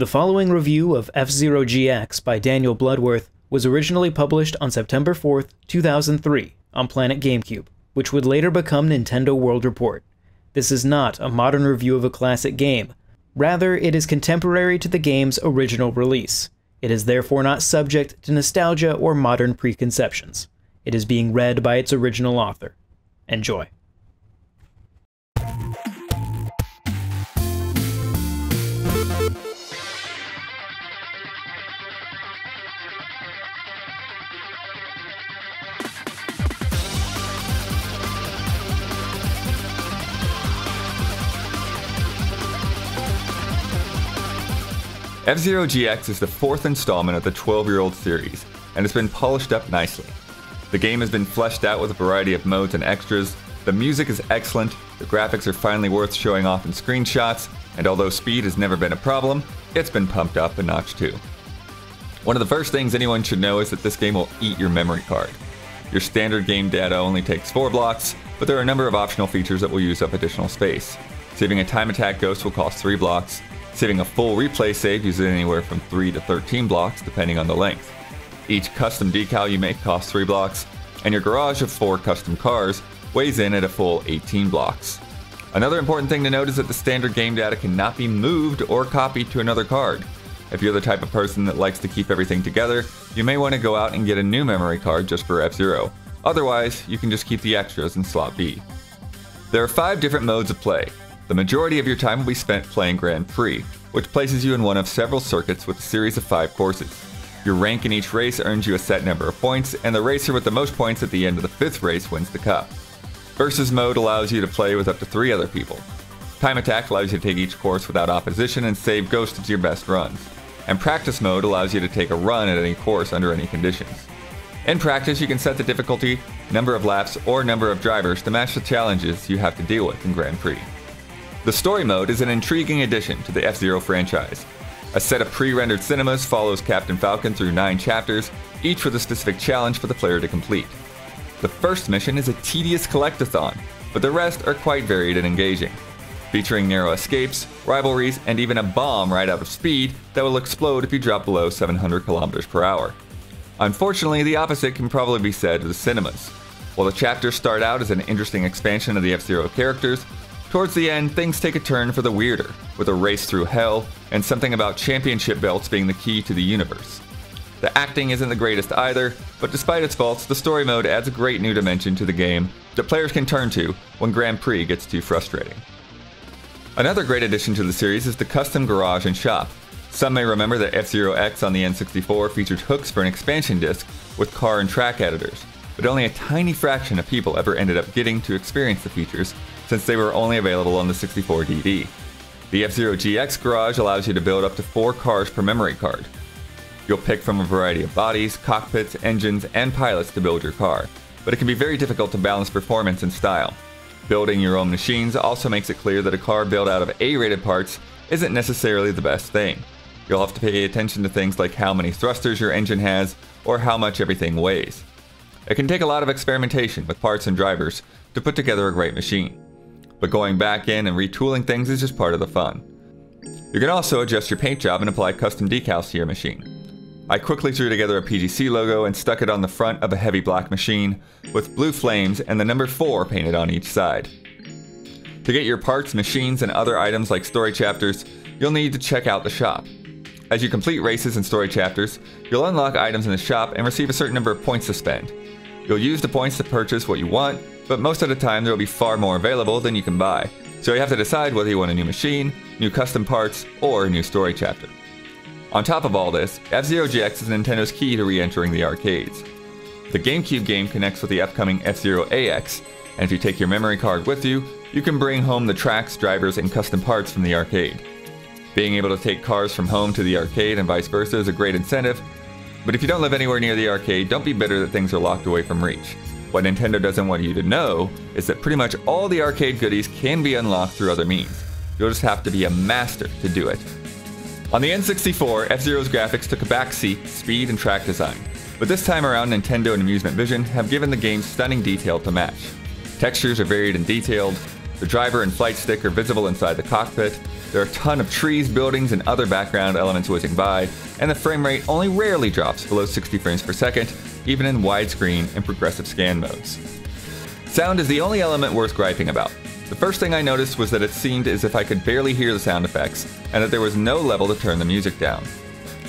The following review of F-Zero GX by Daniel Bloodworth was originally published on September 4th, 2003 on Planet Gamecube, which would later become Nintendo World Report. This is not a modern review of a classic game. Rather, it is contemporary to the game's original release. It is therefore not subject to nostalgia or modern preconceptions. It is being read by its original author. Enjoy. F-Zero GX is the fourth installment of the 12-year-old series, and has been polished up nicely. The game has been fleshed out with a variety of modes and extras, the music is excellent, the graphics are finally worth showing off in screenshots, and although speed has never been a problem, it's been pumped up a notch too. One of the first things anyone should know is that this game will eat your memory card. Your standard game data only takes 4 blocks, but there are a number of optional features that will use up additional space. Saving a time attack ghost will cost 3 blocks, saving a full replay save uses anywhere from 3 to 13 blocks depending on the length. Each custom decal you make costs 3 blocks, and your garage of 4 custom cars weighs in at a full 18 blocks. Another important thing to note is that the standard game data cannot be moved or copied to another card. If you're the type of person that likes to keep everything together, you may want to go out and get a new memory card just for F-Zero. Otherwise, you can just keep the extras in slot B. There are 5 different modes of play. The majority of your time will be spent playing Grand Prix, which places you in one of several circuits with a series of 5 courses. Your rank in each race earns you a set number of points, and the racer with the most points at the end of the 5th race wins the cup. Versus mode allows you to play with up to 3 other people. Time attack allows you to take each course without opposition and save ghosts as your best runs. And practice mode allows you to take a run at any course under any conditions. In practice, you can set the difficulty, number of laps, or number of drivers to match the challenges you have to deal with in Grand Prix. The story mode is an intriguing addition to the F-Zero franchise. A set of pre-rendered cinemas follows Captain Falcon through 9 chapters, each with a specific challenge for the player to complete. The first mission is a tedious collectathon, but the rest are quite varied and engaging, featuring narrow escapes, rivalries, and even a bomb right out of speed that will explode if you drop below 700 km per hour. Unfortunately, the opposite can probably be said of the cinemas. While the chapters start out as an interesting expansion of the F-Zero characters, towards the end, things take a turn for the weirder, with a race through hell, and something about championship belts being the key to the universe. The acting isn't the greatest either, but despite its faults, the story mode adds a great new dimension to the game that players can turn to when Grand Prix gets too frustrating. Another great addition to the series is the custom garage and shop. Some may remember that F-Zero X on the N64 featured hooks for an expansion disc with car and track editors, but only a tiny fraction of people ever ended up getting to experience the features, since they were only available on the 64 DD. The F-Zero GX garage allows you to build up to 4 cars per memory card. You'll pick from a variety of bodies, cockpits, engines, and pilots to build your car, but it can be very difficult to balance performance and style. Building your own machines also makes it clear that a car built out of A-rated parts isn't necessarily the best thing. You'll have to pay attention to things like how many thrusters your engine has, or how much everything weighs. It can take a lot of experimentation with parts and drivers to put together a great machine. But going back in and retooling things is just part of the fun. You can also adjust your paint job and apply custom decals to your machine. I quickly threw together a PGC logo and stuck it on the front of a heavy black machine with blue flames and the number 4 painted on each side. To get your parts, machines, and other items like story chapters, you'll need to check out the shop. As you complete races and story chapters, you'll unlock items in the shop and receive a certain number of points to spend. You'll use the points to purchase what you want, but most of the time there will be far more available than you can buy, so you have to decide whether you want a new machine, new custom parts, or a new story chapter. On top of all this, F-Zero GX is Nintendo's key to re-entering the arcades. The Gamecube game connects with the upcoming F-Zero AX, and if you take your memory card with you, you can bring home the tracks, drivers, and custom parts from the arcade. Being able to take cars from home to the arcade and vice versa is a great incentive, but if you don't live anywhere near the arcade, don't be bitter that things are locked away from reach. What Nintendo doesn't want you to know is that pretty much all the arcade goodies can be unlocked through other means. You'll just have to be a master to do it. On the N64, F-Zero's graphics took a backseat to speed and track design, but this time around Nintendo and Amusement Vision have given the game stunning detail to match. Textures are varied and detailed, The driver and flight stick are visible inside the cockpit. There are a ton of trees, buildings, and other background elements whizzing by, and the frame rate only rarely drops below 60 frames per second, even in widescreen and progressive scan modes. Sound is the only element worth griping about. The first thing I noticed was that it seemed as if I could barely hear the sound effects, and that there was no level to turn the music down.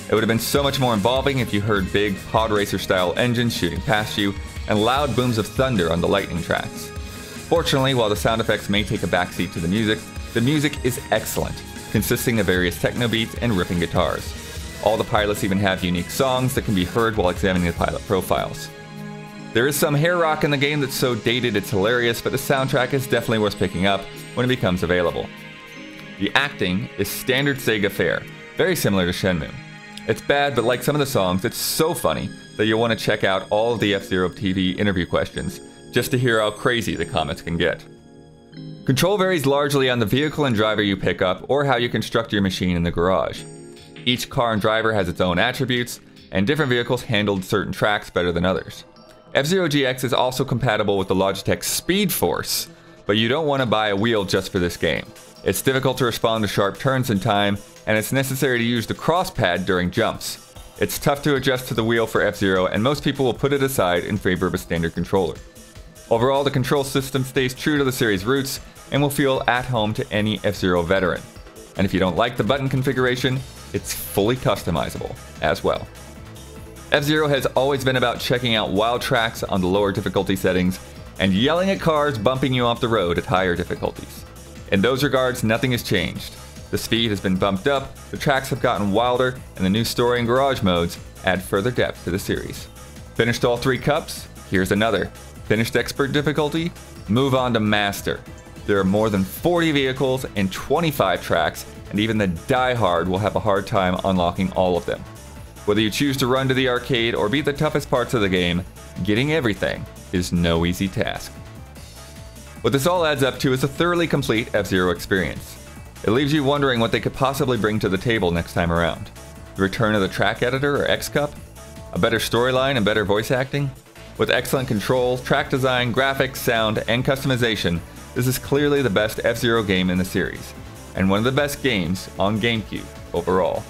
It would have been so much more involving if you heard big pod racer style engines shooting past you, and loud booms of thunder on the lightning tracks. Fortunately, while the sound effects may take a backseat to the music is excellent, consisting of various techno beats and ripping guitars. All the pilots even have unique songs that can be heard while examining the pilot profiles. There is some hair rock in the game that's so dated it's hilarious, but the soundtrack is definitely worth picking up when it becomes available. The acting is standard Sega fare, very similar to Shenmue. It's bad, but like some of the songs, it's so funny that you'll want to check out all of the F-Zero TV interview questions, just to hear how crazy the comments can get. Control varies largely on the vehicle and driver you pick up, or how you construct your machine in the garage. Each car and driver has its own attributes, and different vehicles handled certain tracks better than others. F-Zero GX is also compatible with the Logitech Speed Force, but you don't want to buy a wheel just for this game. It's difficult to respond to sharp turns in time, and it's necessary to use the cross pad during jumps. It's tough to adjust to the wheel for F-Zero, and most people will put it aside in favor of a standard controller. Overall, the control system stays true to the series' roots, and will feel at home to any F-Zero veteran. And if you don't like the button configuration, it's fully customizable as well. F-Zero has always been about checking out wild tracks on the lower difficulty settings, and yelling at cars bumping you off the road at higher difficulties. In those regards, nothing has changed. The speed has been bumped up, the tracks have gotten wilder, and the new story and garage modes add further depth to the series. Finished all 3 cups? Here's another. Finished expert difficulty? Move on to master. There are more than 40 vehicles and 25 tracks, and even the die-hard will have a hard time unlocking all of them. Whether you choose to run to the arcade or beat the toughest parts of the game, getting everything is no easy task. What this all adds up to is a thoroughly complete F-Zero experience. It leaves you wondering what they could possibly bring to the table next time around. The return of the track editor or X-Cup? A better storyline and better voice acting? With excellent control, track design, graphics, sound, and customization, this is clearly the best F-Zero game in the series, and one of the best games on Gamecube overall.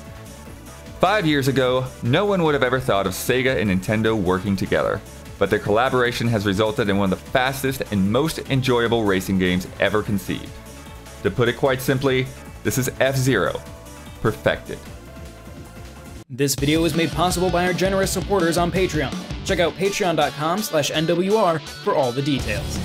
5 years ago, no one would have ever thought of Sega and Nintendo working together, but their collaboration has resulted in one of the fastest and most enjoyable racing games ever conceived. To put it quite simply, this is F-Zero perfected. This video was made possible by our generous supporters on Patreon. Check out patreon.com/NWR for all the details.